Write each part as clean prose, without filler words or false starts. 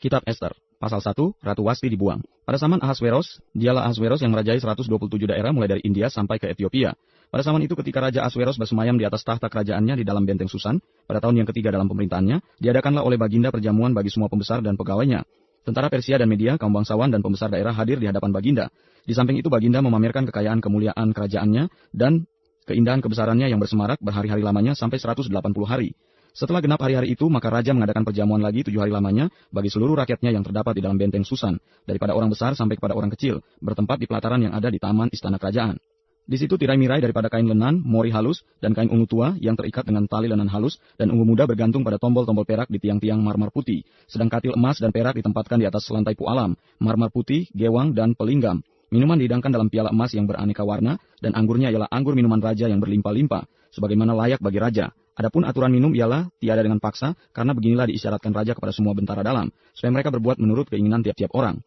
Kitab Ester, pasal 1, Ratu Wasti dibuang. Pada zaman Ahasveros, dialah Ahasveros yang merajai 127 daerah mulai dari India sampai ke Ethiopia. Pada zaman itu ketika Raja Ahasveros bersemayam di atas tahta kerajaannya di dalam benteng Susan, pada tahun yang ketiga dalam pemerintahannya, diadakanlah oleh Baginda perjamuan bagi semua pembesar dan pegawainya. Tentara Persia dan Media, kaum bangsawan dan pembesar daerah hadir di hadapan Baginda. Di samping itu Baginda memamerkan kekayaan kemuliaan kerajaannya dan keindahan kebesarannya yang bersemarak berhari-hari lamanya sampai 180 hari. Setelah genap hari-hari itu, maka Raja mengadakan perjamuan lagi 7 hari lamanya bagi seluruh rakyatnya yang terdapat di dalam benteng Susan, daripada orang besar sampai kepada orang kecil, bertempat di pelataran yang ada di taman istana kerajaan. Di situ tirai-mirai daripada kain lenan, mori halus, dan kain ungu tua yang terikat dengan tali lenan halus, dan ungu muda bergantung pada tombol-tombol perak di tiang-tiang marmer putih, sedang katil emas dan perak ditempatkan di atas lantai pualam, marmer putih, gewang, dan pelinggam. Minuman dihidangkan dalam piala emas yang beraneka warna, dan anggurnya ialah anggur minuman raja yang berlimpah-limpah, sebagaimana layak bagi raja. Adapun aturan minum ialah tiada dengan paksa, karena beginilah diisyaratkan raja kepada semua bentara dalam, supaya mereka berbuat menurut keinginan tiap-tiap orang.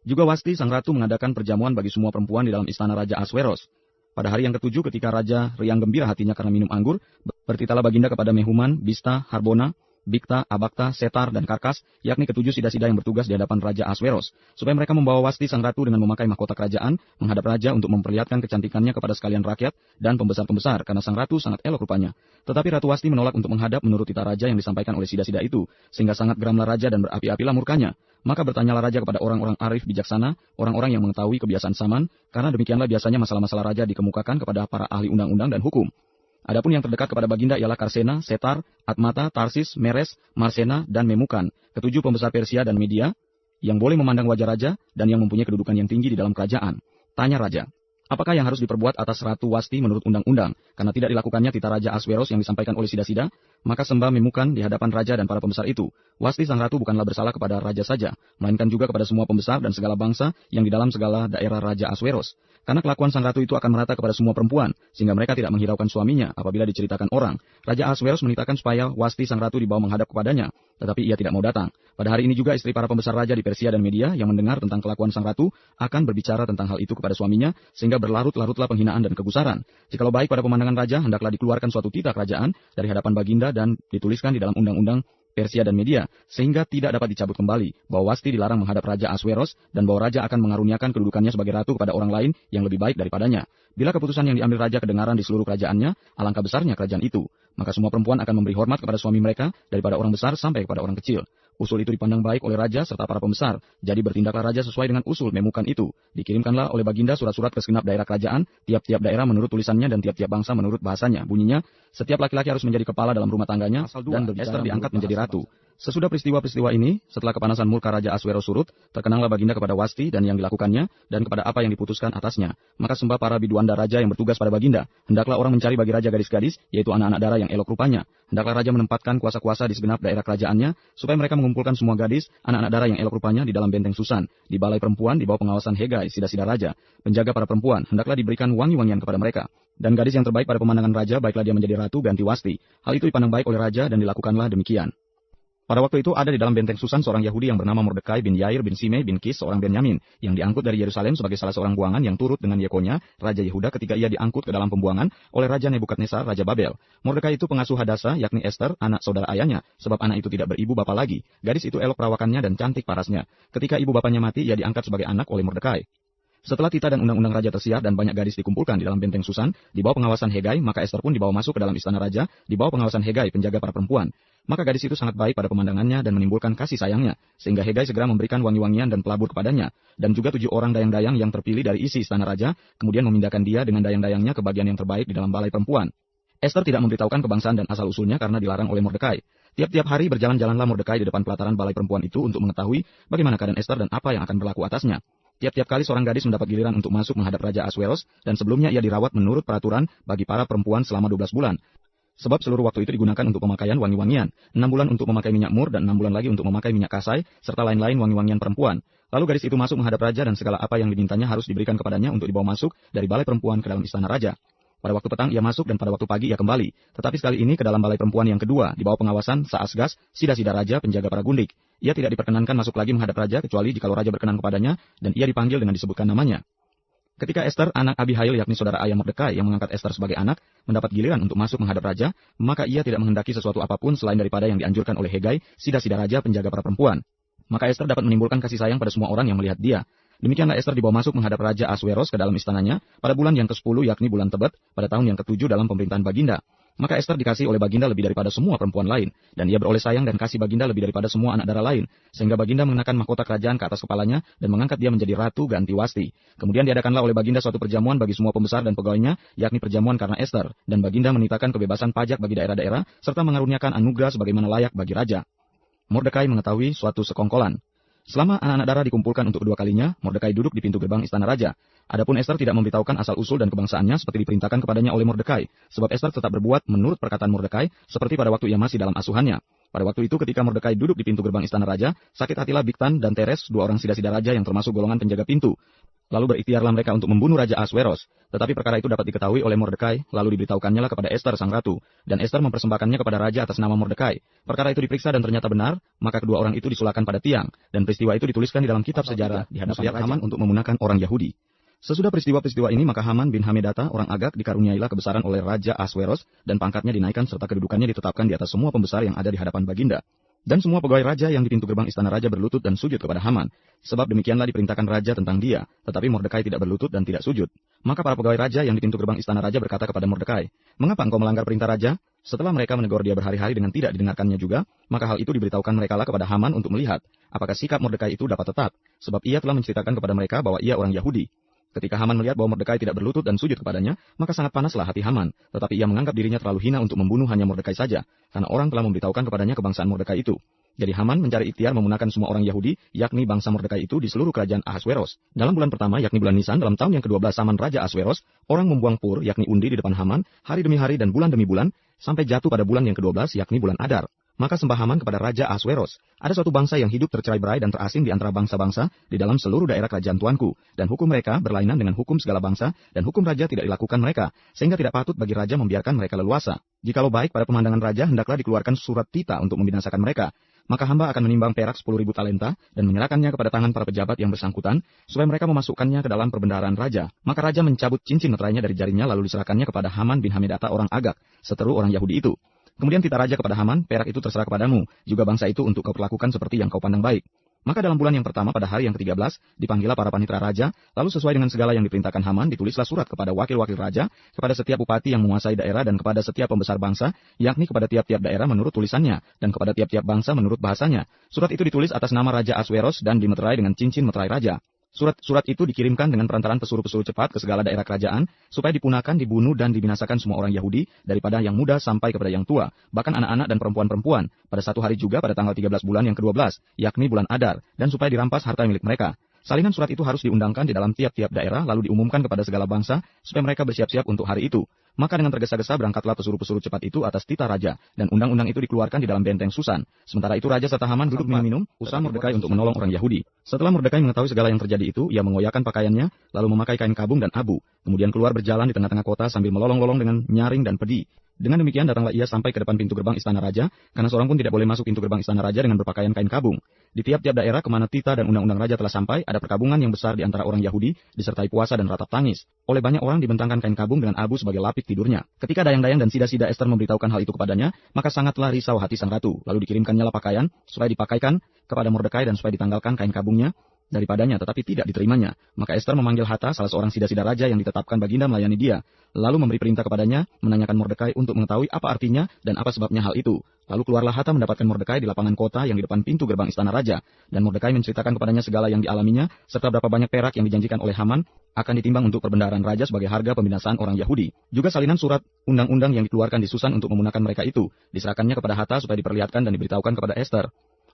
Juga Wasti sang ratu mengadakan perjamuan bagi semua perempuan di dalam istana Raja Ahasveros. Pada hari yang ketujuh ketika raja riang gembira hatinya karena minum anggur, bertitalah Baginda kepada Mehuman, Bista, Harbona, Bikta, Abakta, Setar, dan Karkas, yakni ketujuh sida-sida yang bertugas di hadapan Raja Ahasveros, supaya mereka membawa Wasti sang ratu dengan memakai mahkota kerajaan, menghadap raja untuk memperlihatkan kecantikannya kepada sekalian rakyat dan pembesar-pembesar, karena sang ratu sangat elok rupanya. Tetapi Ratu Wasti menolak untuk menghadap menurut titah raja yang disampaikan oleh sida-sida itu, sehingga sangat geramlah raja dan berapi-apilah murkanya. Maka bertanyalah raja kepada orang-orang arif bijaksana, orang-orang yang mengetahui kebiasaan zaman, karena demikianlah biasanya masalah-masalah raja dikemukakan kepada para ahli undang-undang dan hukum. Adapun yang terdekat kepada Baginda ialah Karsena, Setar, Atmata, Tarsis, Meres, Marsena, dan Memukan, ketujuh pembesar Persia dan Media, yang boleh memandang wajah raja dan yang mempunyai kedudukan yang tinggi di dalam kerajaan. Tanya raja, apakah yang harus diperbuat atas Ratu Wasti menurut undang-undang, karena tidak dilakukannya titah Raja Ahasveros yang disampaikan oleh sida-sida? Maka sembah Memukan di hadapan raja dan para pembesar itu, Wasti sang ratu bukanlah bersalah kepada raja saja, melainkan juga kepada semua pembesar dan segala bangsa yang di dalam segala daerah Raja Ahasveros. Karena kelakuan sang ratu itu akan merata kepada semua perempuan, sehingga mereka tidak menghiraukan suaminya apabila diceritakan orang. Raja Ahasveros menitahkan supaya Wasti sang ratu dibawa menghadap kepadanya, tetapi ia tidak mau datang. Pada hari ini juga istri para pembesar raja di Persia dan Media yang mendengar tentang kelakuan sang ratu akan berbicara tentang hal itu kepada suaminya, sehingga berlarut-larutlah penghinaan dan kegusaran. Jikalau baik pada pemandangan raja, hendaklah dikeluarkan suatu titah kerajaan dari hadapan Baginda dan dituliskan di dalam undang-undang Persia dan Media, sehingga tidak dapat dicabut kembali, bahwa Wasti dilarang menghadap Raja Ahasveros, dan bahwa Raja akan mengaruniakan kedudukannya sebagai ratu kepada orang lain yang lebih baik daripadanya. Bila keputusan yang diambil Raja kedengaran di seluruh kerajaannya, alangkah besarnya kerajaan itu, maka semua perempuan akan memberi hormat kepada suami mereka, daripada orang besar sampai kepada orang kecil. Usul itu dipandang baik oleh Raja serta para pembesar, jadi bertindaklah Raja sesuai dengan usul Memukan itu. Dikirimkanlah oleh Baginda surat-surat ke segenap daerah kerajaan, tiap-tiap daerah menurut tulisannya dan tiap-tiap bangsa menurut bahasanya. Bunyinya, setiap laki-laki harus menjadi kepala dalam rumah tangganya, dan Ester diangkat menjadi ratu. Sesudah peristiwa-peristiwa ini, setelah kepanasan murka Raja Ahasveros surut, terkenanglah Baginda kepada Wasti dan yang dilakukannya, dan kepada apa yang diputuskan atasnya. Maka sembah para biduanda raja yang bertugas pada Baginda, hendaklah orang mencari bagi Raja gadis-gadis, yaitu anak-anak dara yang elok rupanya. Hendaklah Raja menempatkan kuasa-kuasa di segenap daerah kerajaannya, supaya mereka mengumpulkan semua gadis, anak-anak dara yang elok rupanya di dalam benteng Susan, di balai perempuan di bawah pengawasan Hegai, sida-sida Raja. Penjaga para perempuan, hendaklah diberikan wangi-wangian kepada mereka. Dan gadis yang terbaik pada pemandangan Raja, baiklah dia menjadi ratu ganti Wasti. Hal itu dipandang baik oleh Raja dan dilakukanlah demikian. Pada waktu itu ada di dalam benteng Susan seorang Yahudi yang bernama Mordekai bin Yair bin Simei bin Kis, seorang Benyamin, yang diangkut dari Yerusalem sebagai salah seorang buangan yang turut dengan Yekonya, Raja Yehuda ketika ia diangkut ke dalam pembuangan oleh Raja Nebukadnezar, Raja Babel. Mordekai itu pengasuh Hadasa, yakni Ester, anak saudara ayahnya, sebab anak itu tidak beribu bapa lagi. Gadis itu elok perawakannya dan cantik parasnya. Ketika ibu bapanya mati, ia diangkat sebagai anak oleh Mordekai. Setelah titah dan undang-undang raja tersiar dan banyak gadis dikumpulkan di dalam benteng Susan, di bawah pengawasan Hegai, maka Ester pun dibawa masuk ke dalam istana raja, di bawah pengawasan Hegai, penjaga para perempuan. Maka gadis itu sangat baik pada pemandangannya dan menimbulkan kasih sayangnya, sehingga Hegai segera memberikan wangi-wangian dan pelabur kepadanya, dan juga 7 orang dayang-dayang yang terpilih dari isi istana raja, kemudian memindahkan dia dengan dayang-dayangnya ke bagian yang terbaik di dalam balai perempuan. Ester tidak memberitahukan kebangsaan dan asal-usulnya karena dilarang oleh Mordekai. Tiap-tiap hari berjalan-jalanlah Mordekai di depan pelataran balai perempuan itu untuk mengetahui bagaimana keadaan Ester dan apa yang akan berlaku atasnya. Tiap-tiap kali seorang gadis mendapat giliran untuk masuk menghadap Raja Ahasveros, dan sebelumnya ia dirawat menurut peraturan bagi para perempuan selama 12 bulan. Sebab seluruh waktu itu digunakan untuk pemakaian wangi-wangian, 6 bulan untuk memakai minyak mur dan 6 bulan lagi untuk memakai minyak kasai, serta lain-lain wangi-wangian perempuan. Lalu gadis itu masuk menghadap raja dan segala apa yang dimintanya harus diberikan kepadanya untuk dibawa masuk dari balai perempuan ke dalam istana raja. Pada waktu petang ia masuk dan pada waktu pagi ia kembali. Tetapi sekali ini ke dalam balai perempuan yang kedua, di bawah pengawasan Saasgas, sida-sida raja penjaga para gundik. Ia tidak diperkenankan masuk lagi menghadap raja kecuali jikalau raja berkenan kepadanya dan ia dipanggil dengan disebutkan namanya. Ketika Ester, anak Abihail yakni saudara ayah Mordekai yang mengangkat Ester sebagai anak, mendapat giliran untuk masuk menghadap raja, maka ia tidak menghendaki sesuatu apapun selain daripada yang dianjurkan oleh Hegai, sida-sida raja penjaga para perempuan. maka Esther dapat menimbulkan kasih sayang pada semua orang yang melihat dia. Demikianlah Esther dibawa masuk menghadap Raja Ahasveros ke dalam istananya pada bulan yang ke-10 yakni bulan Tebet pada tahun yang ke-7 dalam pemerintahan Baginda. Maka Esther dikasih oleh Baginda lebih daripada semua perempuan lain, dan ia beroleh sayang dan kasih Baginda lebih daripada semua anak darah lain, sehingga Baginda mengenakan mahkota kerajaan ke atas kepalanya dan mengangkat dia menjadi ratu ganti Wasti. Kemudian diadakanlah oleh Baginda suatu perjamuan bagi semua pembesar dan pegawainya, yakni perjamuan karena Esther, dan Baginda menitahkan kebebasan pajak bagi daerah-daerah serta mengaruniakan anugerah sebagaimana layak bagi raja. Mordekai mengetahui suatu sekongkolan. Selama anak-anak darah dikumpulkan untuk kedua kalinya, Mordekai duduk di pintu gerbang istana raja. Adapun Esther tidak memberitahukan asal-usul dan kebangsaannya seperti diperintahkan kepadanya oleh Mordekai, sebab Esther tetap berbuat menurut perkataan Mordekai seperti pada waktu ia masih dalam asuhannya. Pada waktu itu ketika Mordekai duduk di pintu gerbang istana raja, sakit hatilah Bigtan dan Teres, dua orang sida-sida raja yang termasuk golongan penjaga pintu. Lalu berikhtiarlah mereka untuk membunuh Raja Ahasveros. Tetapi perkara itu dapat diketahui oleh Mordekai, lalu diberitahukannya kepada Esther sang ratu, dan Esther mempersembahkannya kepada raja atas nama Mordekai. Perkara itu diperiksa dan ternyata benar, maka kedua orang itu disulahkan pada tiang, dan peristiwa itu dituliskan di dalam kitab sejarah di hadapan Haman untuk memunahkan orang Yahudi. Sesudah peristiwa-peristiwa ini, maka Haman bin Hamedata, orang Agag, dikaruniailah kebesaran oleh Raja Ahasveros, dan pangkatnya dinaikkan serta kedudukannya ditetapkan di atas semua pembesar yang ada di hadapan Baginda. Dan semua pegawai raja yang di pintu gerbang istana raja berlutut dan sujud kepada Haman. Sebab demikianlah diperintahkan raja tentang dia, tetapi Mordekai tidak berlutut dan tidak sujud. Maka para pegawai raja yang di pintu gerbang istana raja berkata kepada Mordekai, "Mengapa engkau melanggar perintah raja?" Setelah mereka menegur dia berhari-hari dengan tidak didengarkannya juga, maka hal itu diberitahukan merekalah kepada Haman untuk melihat apakah sikap Mordekai itu dapat tetap, sebab ia telah menceritakan kepada mereka bahwa ia orang Yahudi. Ketika Haman melihat bahwa Mordekai tidak berlutut dan sujud kepadanya, maka sangat panaslah hati Haman, tetapi ia menganggap dirinya terlalu hina untuk membunuh hanya Mordekai saja, karena orang telah memberitahukan kepadanya kebangsaan Mordekai itu. Jadi Haman mencari ikhtiar memunahkan semua orang Yahudi, yakni bangsa Mordekai itu di seluruh kerajaan Ahasveros. Dalam bulan pertama, yakni bulan Nisan, dalam tahun yang ke-12 zaman Raja Ahasveros, orang membuang pur, yakni undi di depan Haman, hari demi hari dan bulan demi bulan, sampai jatuh pada bulan yang ke-12, yakni bulan Adar. Maka sembah Haman kepada Raja Ahasveros, ada suatu bangsa yang hidup tercerai-berai dan terasing di antara bangsa-bangsa di dalam seluruh daerah kerajaan tuanku, dan hukum mereka berlainan dengan hukum segala bangsa, dan hukum raja tidak dilakukan mereka, sehingga tidak patut bagi raja membiarkan mereka leluasa. Jikalau baik pada pemandangan raja, hendaklah dikeluarkan surat tita untuk membinasakan mereka. Maka hamba akan menimbang perak 10.000 talenta dan menyerahkannya kepada tangan para pejabat yang bersangkutan, supaya mereka memasukkannya ke dalam perbendaharaan raja. Maka raja mencabut cincin meterainya dari jarinya lalu diserahkannya kepada Haman bin Hamedata orang Agag, seteru orang Yahudi itu. Kemudian titah raja kepada Haman, perak itu terserah kepadamu, juga bangsa itu untuk kau perlakukan seperti yang kau pandang baik. Maka dalam bulan yang pertama pada hari yang ke-13, dipanggillah para panitera raja, lalu sesuai dengan segala yang diperintahkan Haman, ditulislah surat kepada wakil-wakil raja, kepada setiap bupati yang menguasai daerah dan kepada setiap pembesar bangsa, yakni kepada tiap-tiap daerah menurut tulisannya, dan kepada tiap-tiap bangsa menurut bahasanya. Surat itu ditulis atas nama Raja Ahasveros dan dimeterai dengan cincin meterai raja. Surat-surat itu dikirimkan dengan perantaran pesuruh-pesuruh cepat ke segala daerah kerajaan, supaya dipunahkan, dibunuh, dan dibinasakan semua orang Yahudi, daripada yang muda sampai kepada yang tua, bahkan anak-anak dan perempuan-perempuan, pada satu hari juga pada tanggal 13 bulan yang ke-12, yakni bulan Adar, dan supaya dirampas harta milik mereka. Salinan surat itu harus diundangkan di dalam tiap-tiap daerah, lalu diumumkan kepada segala bangsa, supaya mereka bersiap-siap untuk hari itu. Maka dengan tergesa-gesa berangkatlah pesuruh-pesuruh cepat itu atas titah raja, dan undang-undang itu dikeluarkan di dalam benteng Susan. Sementara itu raja serta Haman duduk minum-minum, usaha Mordekai untuk menolong orang Yahudi. Setelah Mordekai mengetahui segala yang terjadi itu, ia mengoyakkan pakaiannya, lalu memakai kain kabung dan abu, kemudian keluar berjalan di tengah-tengah kota sambil melolong-lolong dengan nyaring dan pedih. Dengan demikian datanglah ia sampai ke depan pintu gerbang istana raja, karena seorang pun tidak boleh masuk pintu gerbang istana raja dengan berpakaian kain kabung. Di tiap-tiap daerah kemana titah dan undang-undang raja telah sampai, ada perkabungan yang besar di antara orang Yahudi, disertai puasa dan ratap tangis. Oleh banyak orang dibentangkan kain kabung dengan abu sebagai lapik tidurnya. Ketika dayang-dayang dan sida-sida Esther memberitahukan hal itu kepadanya, maka sangatlah risau hati sang ratu. Lalu dikirimkannyalah pakaian, supaya dipakaikan kepada Mordekai dan supaya ditanggalkan kain kabungnya daripadanya, tetapi tidak diterimanya. Maka Esther memanggil Hatta, salah seorang sida-sida raja yang ditetapkan Baginda melayani dia, lalu memberi perintah kepadanya, menanyakan Mordekai untuk mengetahui apa artinya dan apa sebabnya hal itu. Lalu keluarlah Hatta mendapatkan Mordekai di lapangan kota yang di depan pintu gerbang istana raja, dan Mordekai menceritakan kepadanya segala yang dialaminya, serta berapa banyak perak yang dijanjikan oleh Haman akan ditimbang untuk perbendaharaan raja sebagai harga pembinasaan orang Yahudi. Juga salinan surat undang-undang yang dikeluarkan di Susan untuk memunahkan mereka itu, diserahkannya kepada Hatta supaya diperlihatkan dan diberitahukan kepada Esther.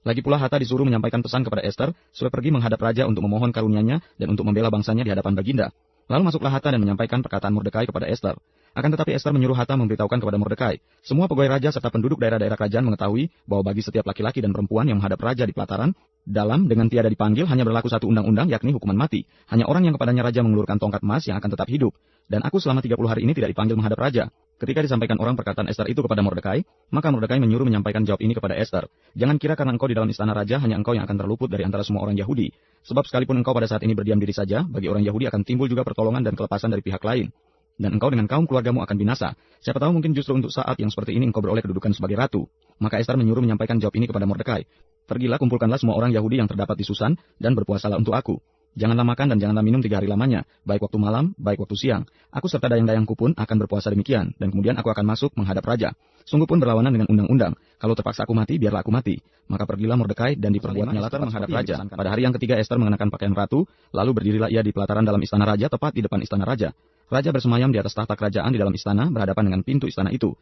Lagi pula Hatta disuruh menyampaikan pesan kepada Esther supaya pergi menghadap raja untuk memohon karunia-Nya dan untuk membela bangsanya di hadapan Baginda. Lalu masuklah Hatta dan menyampaikan perkataan Mordekai kepada Esther. Akan tetapi Esther menyuruh Hatta memberitahukan kepada Mordekai. Semua pegawai raja serta penduduk daerah-daerah kerajaan mengetahui bahwa bagi setiap laki-laki dan perempuan yang menghadap raja di pelataran, dalam dengan tiada dipanggil hanya berlaku satu undang-undang yakni hukuman mati. Hanya orang yang kepadanya raja mengulurkan tongkat emas yang akan tetap hidup. Dan aku selama 30 hari ini tidak dipanggil menghadap raja. Ketika disampaikan orang perkataan Esther itu kepada Mordekai, maka Mordekai menyuruh menyampaikan jawab ini kepada Esther. Jangan kira karena engkau di dalam istana raja hanya engkau yang akan terluput dari antara semua orang Yahudi. Sebab sekalipun engkau pada saat ini berdiam diri saja, bagi orang Yahudi akan timbul juga pertolongan dan kelepasan dari pihak lain. Dan engkau dengan kaum keluargamu akan binasa. Siapa tahu mungkin justru untuk saat yang seperti ini engkau beroleh kedudukan sebagai ratu. Maka Esther menyuruh menyampaikan jawab ini kepada Mordekai. Pergilah kumpulkanlah semua orang Yahudi yang terdapat di Susan, dan berpuasalah untuk aku. Janganlah makan dan janganlah minum 3 hari lamanya, baik waktu malam, baik waktu siang. Aku serta dayang-dayangku pun akan berpuasa demikian, dan kemudian aku akan masuk menghadap raja. Sungguh pun berlawanan dengan undang-undang. Kalau terpaksa aku mati, biarlah aku mati. Maka pergilah Mordekai dan diperbuatnya Esther menghadap raja. Pada hari yang ketiga Esther mengenakan pakaian ratu, lalu berdirilah ia di pelataran dalam istana raja, tepat di depan istana raja. Raja bersemayam di atas tahta kerajaan di dalam istana, berhadapan dengan pintu istana itu.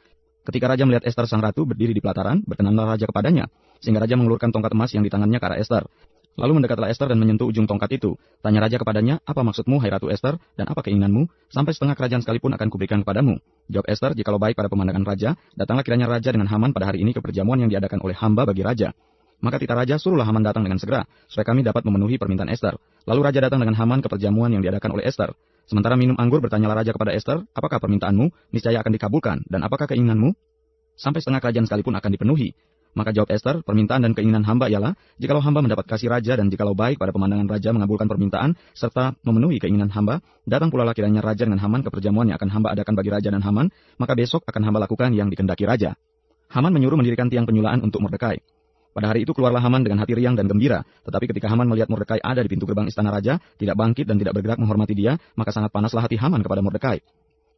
Ketika raja melihat Esther sang ratu berdiri di pelataran, berkenanlah raja kepadanya, sehingga raja mengelurkan tongkat emas yang di tangannya ke arah Esther. Lalu mendekatlah Esther dan menyentuh ujung tongkat itu. Tanya raja kepadanya, apa maksudmu, hai Ratu Esther, dan apa keinginanmu? Sampai setengah kerajaan sekalipun akan kuberikan kepadamu. Jawab Esther, jikalau baik pada pemandangan raja, datanglah kiranya raja dengan Haman pada hari ini ke perjamuan yang diadakan oleh hamba bagi raja. Maka titah raja, suruhlah Haman datang dengan segera, supaya kami dapat memenuhi permintaan Esther. Lalu raja datang dengan Haman ke perjamuan yang diadakan oleh Esther. Sementara minum anggur, bertanyalah raja kepada Esther, apakah permintaanmu? Niscaya akan dikabulkan, dan apakah keinginanmu? Sampai setengah kerajaan sekalipun akan dipenuhi. Maka jawab Esther, permintaan dan keinginan hamba ialah, jikalau hamba mendapat kasih raja dan jikalau baik pada pemandangan raja mengabulkan permintaan, serta memenuhi keinginan hamba, datang pula lah kiranya raja dengan Haman ke perjamuan yang akan hamba adakan bagi raja dan Haman, maka besok akan hamba lakukan yang dikehendaki raja. Haman menyuruh mendirikan tiang penyulaan untuk Mordekai. Pada hari itu keluarlah Haman dengan hati riang dan gembira, tetapi ketika Haman melihat Mordekai ada di pintu gerbang istana raja, tidak bangkit dan tidak bergerak menghormati dia, maka sangat panaslah hati Haman kepada Mordekai.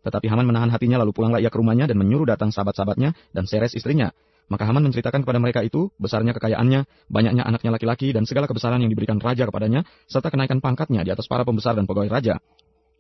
Tetapi Haman menahan hatinya, lalu pulanglah ia ke rumahnya dan menyuruh datang sahabat-sahabatnya dan Seres istrinya. Maka Haman menceritakan kepada mereka itu, besarnya kekayaannya, banyaknya anaknya laki-laki, dan segala kebesaran yang diberikan raja kepadanya, serta kenaikan pangkatnya di atas para pembesar dan pegawai raja.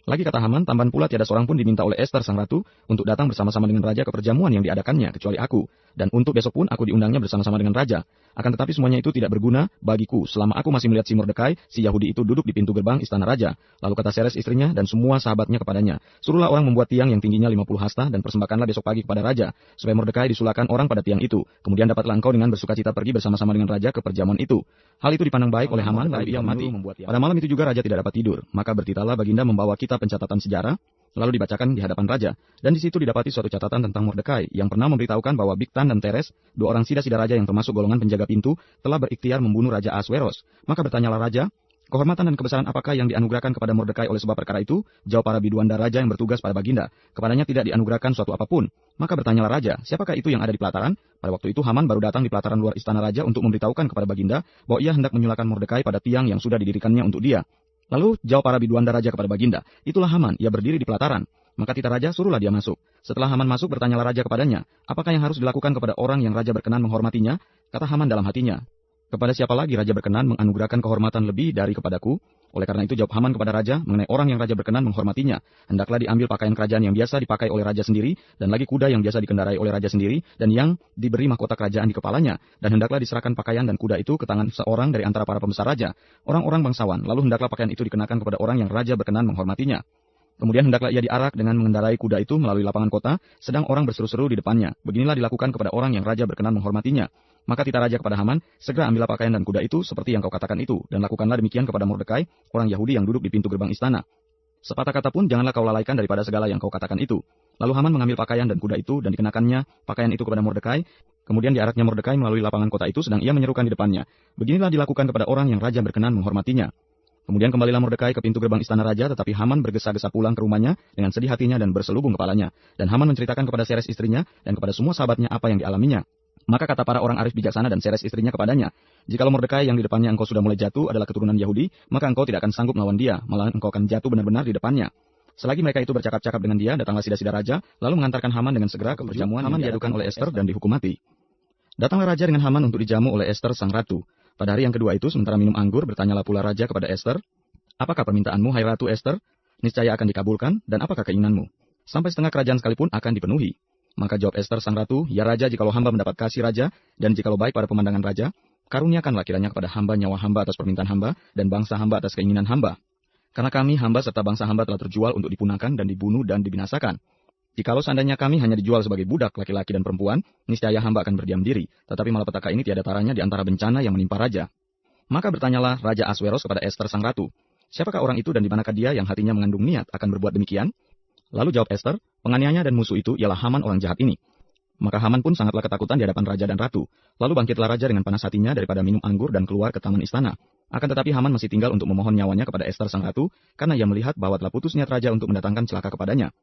Lagi kata Haman, tambahan pula tiada seorang pun diminta oleh Esther sang ratu untuk datang bersama-sama dengan raja ke perjamuan yang diadakannya, kecuali aku. Dan untuk besok pun aku diundangnya bersama-sama dengan raja. Akan tetapi semuanya itu tidak berguna bagiku, selama aku masih melihat si Mordekai, si Yahudi itu duduk di pintu gerbang istana raja. Lalu kata Seres istrinya dan semua sahabatnya kepadanya, suruhlah orang membuat tiang yang tingginya 50 hasta dan persembahkanlah besok pagi kepada raja, supaya Mordekai disulakan orang pada tiang itu. Kemudian dapatlah engkau dengan bersukacita pergi bersama-sama dengan raja ke perjamuan itu. Hal itu dipandang baik oleh Haman, lalu ia mati. Pada malam itu juga raja tidak dapat tidur. Maka bertitahlah baginda membawa kitab pencatatan sejarah, lalu dibacakan di hadapan raja. Dan di situ didapati suatu catatan tentang Mordekai yang pernah memberitahukan bahwa Bigtan dan Teres, 2 orang sida-sida raja yang termasuk golongan penjaga pintu, telah berikhtiar membunuh Raja Ahasweros. Maka bertanyalah raja, kehormatan dan kebesaran apakah yang dianugerahkan kepada Mordekai oleh sebab perkara itu? Jawab para biduanda raja yang bertugas pada baginda, kepadanya tidak dianugerahkan suatu apapun. Maka bertanyalah raja, siapakah itu yang ada di pelataran? Pada waktu itu Haman baru datang di pelataran luar istana raja untuk memberitahukan kepada baginda bahwa ia hendak menyulakan Mordekai pada tiang yang sudah didirikannya untuk dia. Lalu jawab para biduanda raja kepada baginda, itulah Haman, ia berdiri di pelataran. Maka titah raja, suruhlah dia masuk. Setelah Haman masuk, bertanyalah raja kepadanya, apakah yang harus dilakukan kepada orang yang raja berkenan menghormatinya? Kata Haman dalam hatinya, kepada siapa lagi raja berkenan menganugerahkan kehormatan lebih dari kepadaku? Oleh karena itu jawab Haman kepada raja mengenai orang yang raja berkenan menghormatinya. Hendaklah diambil pakaian kerajaan yang biasa dipakai oleh raja sendiri, dan lagi kuda yang biasa dikendarai oleh raja sendiri, dan yang diberi mahkota kerajaan di kepalanya. Dan hendaklah diserahkan pakaian dan kuda itu ke tangan seorang dari antara para pembesar raja, orang-orang bangsawan. Lalu hendaklah pakaian itu dikenakan kepada orang yang raja berkenan menghormatinya. Kemudian hendaklah ia diarak dengan mengendarai kuda itu melalui lapangan kota, sedang orang berseru-seru di depannya. Beginilah dilakukan kepada orang yang raja berkenan menghormatinya. Maka titah raja kepada Haman, segera ambillah pakaian dan kuda itu seperti yang kau katakan itu, dan lakukanlah demikian kepada Mordekai, orang Yahudi yang duduk di pintu gerbang istana. Sepatah kata pun janganlah kau lalaikan daripada segala yang kau katakan itu. Lalu Haman mengambil pakaian dan kuda itu dan dikenakannya pakaian itu kepada Mordekai. Kemudian diaraknya Mordekai melalui lapangan kota itu, sedang ia menyerukan di depannya. Beginilah dilakukan kepada orang yang raja berkenan menghormatinya. Kemudian kembalilah Mordekai ke pintu gerbang istana raja, tetapi Haman bergesa-gesa pulang ke rumahnya dengan sedih hatinya dan berselubung kepalanya. Dan Haman menceritakan kepada Seres istrinya dan kepada semua sahabatnya apa yang dialaminya. Maka kata para orang arif bijaksana dan Seres istrinya kepadanya, jikalau Mordekai yang di depannya engkau sudah mulai jatuh adalah keturunan Yahudi, maka engkau tidak akan sanggup melawan dia, malah engkau akan jatuh benar-benar di depannya. Selagi mereka itu bercakap-cakap dengan dia, datanglah sida-sida raja, lalu mengantarkan Haman dengan segera ke perjamuan. Haman diadukan oleh Esther dan dihukum mati. Datanglah raja dengan Haman untuk dijamu oleh Esther sang ratu. Pada hari yang kedua itu, sementara minum anggur, bertanyalah pula raja kepada Esther, apakah permintaanmu, hai Ratu Esther? Niscaya akan dikabulkan, dan apakah keinginanmu? Sampai setengah kerajaan sekalipun akan dipenuhi. Maka jawab Esther sang ratu, ya raja, jikalau hamba mendapat kasih raja, dan jikalau baik pada pemandangan raja, karuniakanlah kiranya kepada hamba nyawa hamba atas permintaan hamba, dan bangsa hamba atas keinginan hamba. Karena kami, hamba serta bangsa hamba telah terjual untuk dipunahkan dan dibunuh dan dibinasakan. Jikalau seandainya kami hanya dijual sebagai budak laki-laki dan perempuan, niscaya hamba akan berdiam diri, tetapi malapetaka ini tiada taranya di antara bencana yang menimpa raja. Maka bertanyalah Raja Ahasweros kepada Esther sang ratu, siapakah orang itu dan di manakah dia yang hatinya mengandung niat akan berbuat demikian? Lalu jawab Esther, penganiayanya dan musuh itu ialah Haman orang jahat ini. Maka Haman pun sangatlah ketakutan di hadapan raja dan ratu. Lalu bangkitlah raja dengan panas hatinya daripada minum anggur dan keluar ke taman istana. Akan tetapi Haman masih tinggal untuk memohon nyawanya kepada Esther sang ratu, karena ia melihat bahwa telah putus niat raja untuk mendatangkan celaka kepadanya.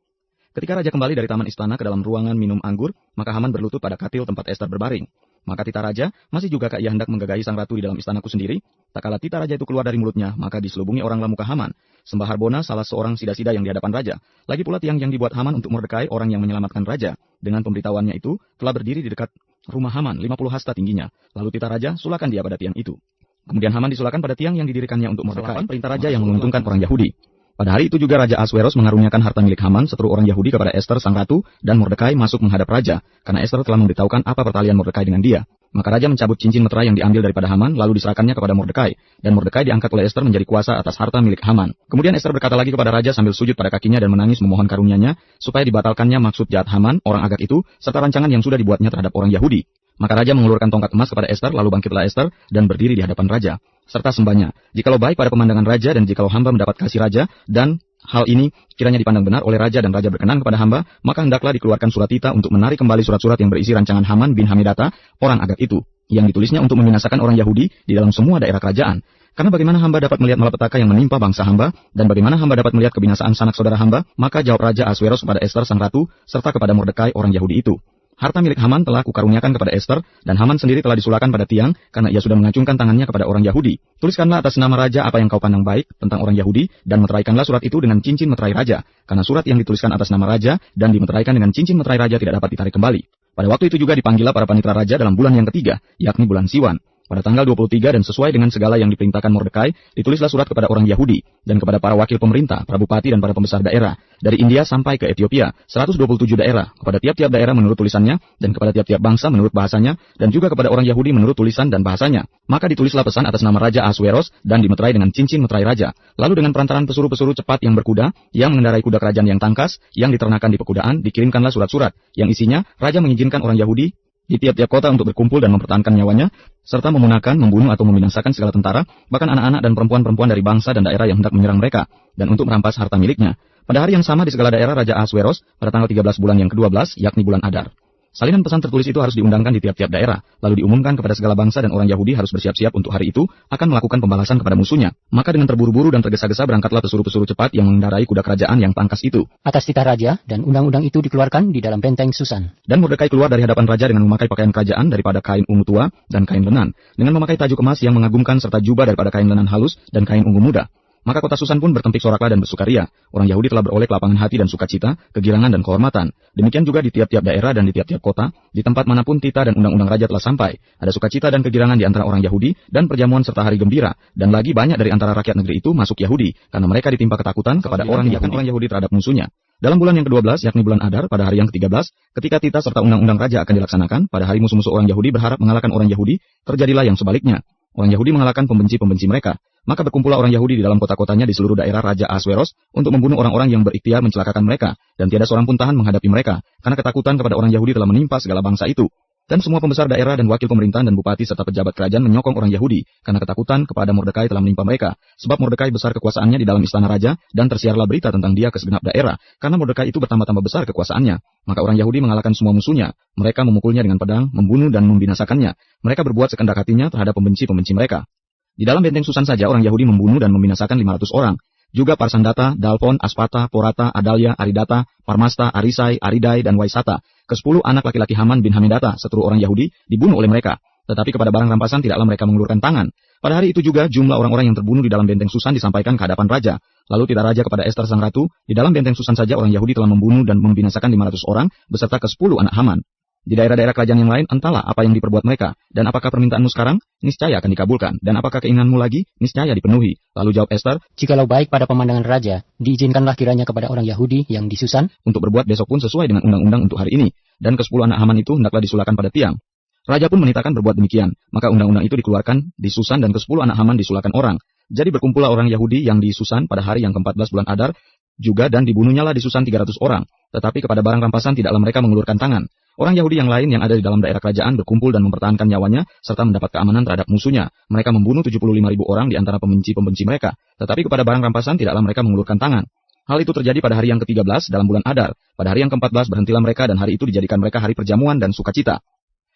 Ketika raja kembali dari taman istana ke dalam ruangan minum anggur, maka Haman berlutut pada katil tempat Ester berbaring. Maka titah raja, masih juga ia hendak menggagahi sang ratu di dalam istanaku sendiri. Tak kala titah raja itu keluar dari mulutnya, maka diselubungi oranglah muka Haman. Sembah Harbona salah seorang sida-sida yang di hadapan raja. Lagi pula tiang yang dibuat Haman untuk Mordekai, orang yang menyelamatkan raja. Dengan pemberitahuannya itu, telah berdiri di dekat rumah Haman, 50 hasta tingginya. Lalu titah raja, sulakan dia pada tiang itu. Kemudian Haman disulakan pada tiang yang didirikannya untuk Mordekai, perintah raja yang menguntungkan orang Yahudi. Pada hari itu juga Raja Ahasweros mengaruniakan harta milik Haman, seteru orang Yahudi kepada Ester sang ratu, dan Mordekai masuk menghadap raja, karena Ester telah memberitahukan apa pertalian Mordekai dengan dia. Maka raja mencabut cincin meterai yang diambil daripada Haman, lalu diserahkannya kepada Mordekai, dan Mordekai diangkat oleh Ester menjadi kuasa atas harta milik Haman. Kemudian Ester berkata lagi kepada raja sambil sujud pada kakinya dan menangis memohon karunia-Nya, supaya dibatalkannya maksud jahat Haman, orang Agag itu, serta rancangan yang sudah dibuatnya terhadap orang Yahudi. Maka raja mengulurkan tongkat emas kepada Ester, lalu bangkitlah Ester dan berdiri di hadapan raja. Serta sembahnya, jikalau baik pada pemandangan raja dan jikalau hamba mendapat kasih raja, dan hal ini kiranya dipandang benar oleh raja dan raja berkenan kepada hamba, maka hendaklah dikeluarkan surat titah untuk menarik kembali surat-surat yang berisi rancangan Haman bin Hamedata, orang Agag itu, yang ditulisnya untuk membinasakan orang Yahudi di dalam semua daerah kerajaan. Karena bagaimana hamba dapat melihat malapetaka yang menimpa bangsa hamba, dan bagaimana hamba dapat melihat kebinasaan sanak saudara hamba, maka jawab Raja Ahasweros kepada Ester sang ratu, serta kepada Mordekai orang Yahudi itu. Harta milik Haman telah kukaruniakan kepada Ester, dan Haman sendiri telah disulakan pada tiang, karena ia sudah mengacungkan tangannya kepada orang Yahudi. Tuliskanlah atas nama raja apa yang kau pandang baik tentang orang Yahudi, dan meteraikanlah surat itu dengan cincin meterai raja, karena surat yang dituliskan atas nama raja, dan dimeteraikan dengan cincin meterai raja tidak dapat ditarik kembali. Pada waktu itu juga dipanggillah para panitera raja dalam bulan yang ketiga, yakni bulan Siwan. Pada tanggal 23 dan sesuai dengan segala yang diperintahkan Mordekai, ditulislah surat kepada orang Yahudi, dan kepada para wakil pemerintah, para bupati dan para pembesar daerah, dari India sampai ke Ethiopia, 127 daerah, kepada tiap-tiap daerah menurut tulisannya, dan kepada tiap-tiap bangsa menurut bahasanya, dan juga kepada orang Yahudi menurut tulisan dan bahasanya. Maka ditulislah pesan atas nama Raja Ahasweros, dan dimeterai dengan cincin meterai raja. Lalu dengan perantaran pesuruh-pesuruh cepat yang berkuda, yang mengendarai kuda kerajaan yang tangkas, yang diternakan di pekudaan, dikirimkanlah surat-surat, yang isinya, Raja mengizinkan orang Yahudi di tiap-tiap kota untuk berkumpul dan mempertahankan nyawanya, serta memunahkan, membunuh atau membinasakan segala tentara, bahkan anak-anak dan perempuan-perempuan dari bangsa dan daerah yang hendak menyerang mereka, dan untuk merampas harta miliknya. Pada hari yang sama di segala daerah Raja Ahasweros, pada tanggal 13 bulan yang ke-12, yakni bulan Adar. Salinan pesan tertulis itu harus diundangkan di tiap-tiap daerah, lalu diumumkan kepada segala bangsa dan orang Yahudi harus bersiap-siap untuk hari itu, akan melakukan pembalasan kepada musuhnya. Maka dengan terburu-buru dan tergesa-gesa berangkatlah pesuruh-pesuruh cepat yang mengendarai kuda kerajaan yang tangkas itu. Atas titah raja, dan undang-undang itu dikeluarkan di dalam benteng Susan. Dan Mordekai keluar dari hadapan raja dengan memakai pakaian kerajaan daripada kain ungu tua dan kain lenan, dengan memakai tajuk emas yang mengagumkan serta jubah daripada kain lenan halus dan kain ungu muda. Maka kota Susan pun bertempik soraklah dan bersukaria. Orang Yahudi telah beroleh kelapangan hati dan sukacita, kegirangan dan kehormatan. Demikian juga di tiap-tiap daerah dan di tiap-tiap kota, di tempat manapun titah dan undang-undang raja telah sampai. Ada sukacita dan kegirangan di antara orang Yahudi, dan perjamuan serta hari gembira. Dan lagi banyak dari antara rakyat negeri itu masuk Yahudi, karena mereka ditimpa ketakutan kepada orang Yahudi terhadap musuhnya. Dalam bulan yang ke-12, yakni bulan Adar, pada hari yang ke-13, ketika titah serta undang-undang raja akan dilaksanakan, pada hari musuh-musuh orang Yahudi berharap mengalahkan orang Yahudi, terjadilah yang sebaliknya. Orang Yahudi mengalahkan pembenci-pembenci mereka. Maka berkumpullah orang Yahudi di dalam kota-kotanya di seluruh daerah Raja Ahasweros untuk membunuh orang-orang yang berikhtiar mencelakakan mereka, dan tiada seorang pun tahan menghadapi mereka, karena ketakutan kepada orang Yahudi telah menimpa segala bangsa itu. Dan semua pembesar daerah dan wakil pemerintahan dan bupati serta pejabat kerajaan menyokong orang Yahudi, karena ketakutan kepada Mordekai telah menimpa mereka, sebab Mordekai besar kekuasaannya di dalam istana raja, dan tersiarlah berita tentang dia ke segenap daerah, karena Mordekai itu bertambah-tambah besar kekuasaannya. Maka orang Yahudi mengalahkan semua musuhnya, mereka memukulnya dengan pedang, membunuh dan membinasakannya. Mereka berbuat sekendak hatinya terhadap pembenci-pembenci mereka. Di dalam benteng Susan saja orang Yahudi membunuh dan membinasakan 500 orang. Juga Parsandata, Dalfon, Aspata, Porata, Adalia, Aridata, Parmasta, Arisai, Aridai, dan Waisata. Ke-10 anak laki-laki Haman bin Hamedata, seteru orang Yahudi, dibunuh oleh mereka. Tetapi kepada barang rampasan tidaklah mereka mengulurkan tangan. Pada hari itu juga jumlah orang-orang yang terbunuh di dalam benteng Susan disampaikan ke hadapan raja. Lalu titah raja kepada Ester sang ratu, di dalam benteng Susan saja orang Yahudi telah membunuh dan membinasakan 500 orang, beserta ke-10 anak Haman. Di daerah-daerah kerajaan yang lain, entahlah apa yang diperbuat mereka, dan apakah permintaanmu sekarang, niscaya akan dikabulkan, dan apakah keinginanmu lagi, niscaya dipenuhi. Lalu jawab Ester, jikalau baik pada pemandangan raja, diizinkanlah kiranya kepada orang Yahudi yang di Susan, untuk berbuat besok pun sesuai dengan undang-undang untuk hari ini, dan ke-10 anak Haman itu hendaklah disulakan pada tiang. Raja pun menitahkan berbuat demikian, maka undang-undang itu dikeluarkan di Susan dan ke-10 anak Haman disulakan orang. Jadi berkumpullah orang Yahudi yang di Susan pada hari yang ke-14 bulan Adar, juga dan dibunuhnyalah di Susan 300 orang, tetapi kepada barang rampasan tidaklah mereka mengulurkan tangan. Orang Yahudi yang lain yang ada di dalam daerah kerajaan berkumpul dan mempertahankan nyawanya, serta mendapat keamanan terhadap musuhnya. Mereka membunuh 75.000 orang di antara pembenci-pembenci mereka, tetapi kepada barang rampasan tidaklah mereka mengulurkan tangan. Hal itu terjadi pada hari yang ke-13 dalam bulan Adar. Pada hari yang ke-14 berhentilah mereka dan hari itu dijadikan mereka hari perjamuan dan sukacita.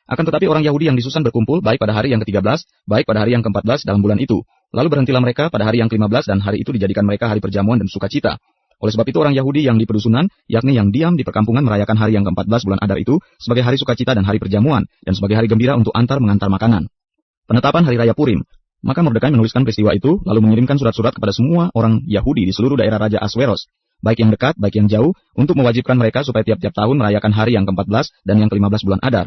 Akan tetapi orang Yahudi yang di Susan berkumpul baik pada hari yang ke-13, baik pada hari yang ke-14 dalam bulan itu. Lalu berhentilah mereka pada hari yang ke-15 dan hari itu dijadikan mereka hari perjamuan dan sukacita. Oleh sebab itu orang Yahudi yang di pedusunan, yakni yang diam di perkampungan merayakan hari yang ke-14 bulan Adar itu sebagai hari sukacita dan hari perjamuan, dan sebagai hari gembira untuk mengantar makanan. Penetapan hari raya Purim. Maka Mordekai menuliskan peristiwa itu, lalu mengirimkan surat-surat kepada semua orang Yahudi di seluruh daerah Raja Ahasweros, baik yang dekat, baik yang jauh, untuk mewajibkan mereka supaya tiap-tiap tahun merayakan hari yang ke-14 dan yang ke-15 bulan Adar.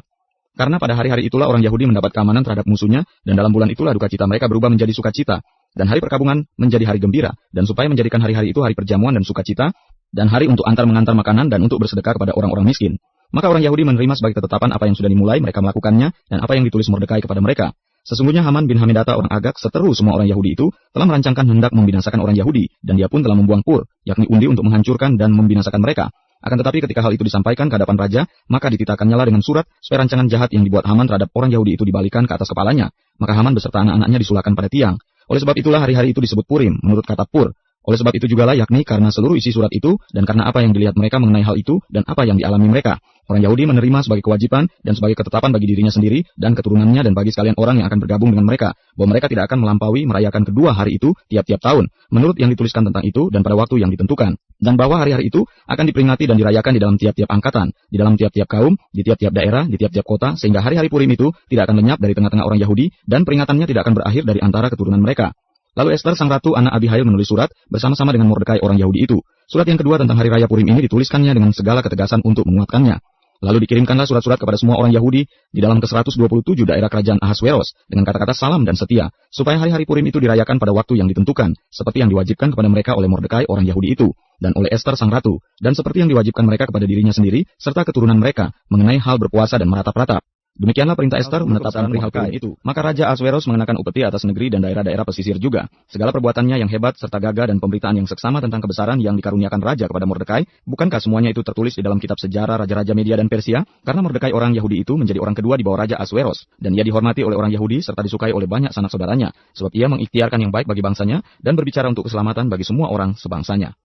Karena pada hari-hari itulah orang Yahudi mendapat keamanan terhadap musuhnya, dan dalam bulan itulah duka cita mereka berubah menjadi sukacita, dan hari perkabungan menjadi hari gembira, dan supaya menjadikan hari-hari itu hari perjamuan dan sukacita, dan hari untuk mengantar makanan dan untuk bersedekah kepada orang-orang miskin. Maka orang Yahudi menerima sebagai ketetapan apa yang sudah dimulai mereka melakukannya, dan apa yang ditulis Mordekai kepada mereka. Sesungguhnya Haman bin Hamedata orang Agag seteru semua orang Yahudi itu telah merancangkan hendak membinasakan orang Yahudi, dan dia pun telah membuang Pur, yakni undi untuk menghancurkan dan membinasakan mereka. Akan tetapi ketika hal itu disampaikan ke hadapan raja, maka dititahkannya lah dengan surat supaya rancangan jahat yang dibuat Haman terhadap orang Yahudi itu dibalikan ke atas kepalanya. Maka Haman beserta anak-anaknya disulahkan pada tiang. Oleh sebab itulah hari-hari itu disebut Purim, menurut kata Pur. Oleh sebab itu jugalah yakni karena seluruh isi surat itu, dan karena apa yang dilihat mereka mengenai hal itu, dan apa yang dialami mereka. Orang Yahudi menerima sebagai kewajiban dan sebagai ketetapan bagi dirinya sendiri dan keturunannya dan bagi sekalian orang yang akan bergabung dengan mereka, bahwa mereka tidak akan melampaui merayakan kedua hari itu tiap-tiap tahun, menurut yang dituliskan tentang itu dan pada waktu yang ditentukan. Dan bahwa hari-hari itu akan diperingati dan dirayakan di dalam tiap-tiap angkatan, di dalam tiap-tiap kaum, di tiap-tiap daerah, di tiap-tiap kota, sehingga hari-hari Purim itu tidak akan lenyap dari tengah-tengah orang Yahudi, dan peringatannya tidak akan berakhir dari antara keturunan mereka. Lalu Ester sang ratu anak Abihail menulis surat bersama-sama dengan Mordekai orang Yahudi itu. Surat yang kedua tentang hari raya Purim ini dituliskannya dengan segala ketegasan untuk menguatkannya. Lalu dikirimkanlah surat-surat kepada semua orang Yahudi di dalam ke-127 daerah kerajaan Ahasweros dengan kata-kata salam dan setia, supaya hari-hari Purim itu dirayakan pada waktu yang ditentukan, seperti yang diwajibkan kepada mereka oleh Mordekai orang Yahudi itu, dan oleh Ester sang ratu, dan seperti yang diwajibkan mereka kepada dirinya sendiri, serta keturunan mereka, mengenai hal berpuasa dan meratap-ratap. Demikianlah perintah Ester menetapkan perihal Purim itu. Maka Raja Ahasweros mengenakan upeti atas negeri dan daerah-daerah pesisir juga. Segala perbuatannya yang hebat serta gagah dan pemberitaan yang seksama tentang kebesaran yang dikaruniakan Raja kepada Mordekai, bukankah semuanya itu tertulis di dalam kitab sejarah Raja-Raja Media dan Persia? Karena Mordekai orang Yahudi itu menjadi orang kedua di bawah Raja Ahasweros, dan ia dihormati oleh orang Yahudi serta disukai oleh banyak sanak saudaranya, sebab ia mengikhtiarkan yang baik bagi bangsanya dan berbicara untuk keselamatan bagi semua orang sebangsanya.